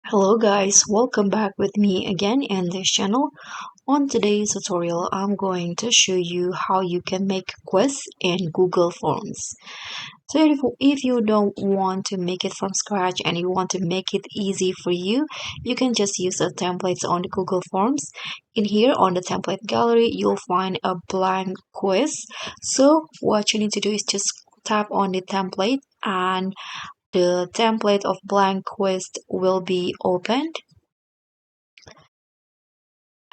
Hello guys, welcome back with me again in this channel. On today's tutorial, I'm going to show you how you can make a quiz in Google Forms. So if you don't want to make it from scratch and you want to make it easy for you, you can just use the templates on the Google Forms. In here on the template gallery, you'll find a blank quiz. So what you need to do is just tap on the template and the template of blank quiz will be opened,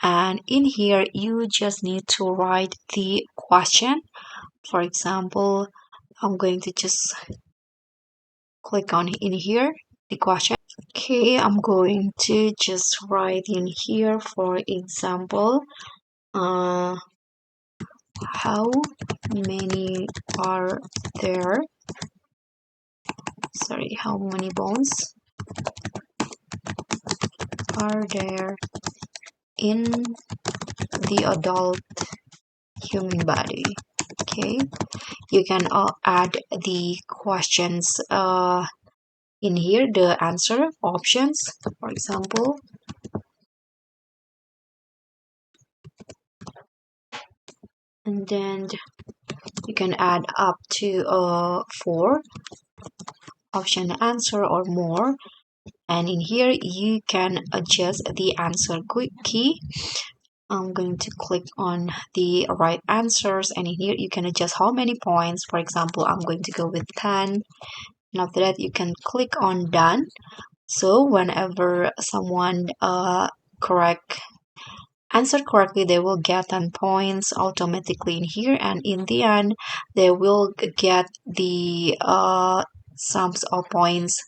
and in here you just need to write the question. For example, I'm going to just click on in here the question. Okay, I'm going to just write in here, for example, uh how many are there how many bones are there in the adult human body. Okay, you can add the questions in here, the answer options, for example, and then you can add up to 4 option answer or more, and in here you can adjust the answer key. I'm going to click on the right answers, and in here you can adjust how many points. For example, I'm going to go with 10, and after that you can click on done. So whenever someone correct answer correctly, they will get 10 points automatically in here, and in the end they will get the sums of points,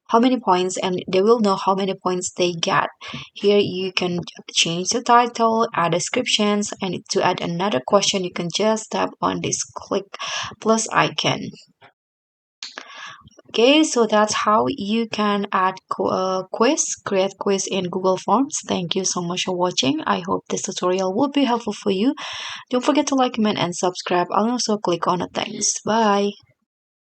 how many points, and they will know how many points they get. Here you can change the title, add descriptions, and to add another question you can just tap on this click plus icon. Okay, so that's how you can add create quiz in Google Forms. Thank you so much for watching. I hope this tutorial will be helpful for you. Don't forget to like, comment, and subscribe, and also click on the thanks. Bye.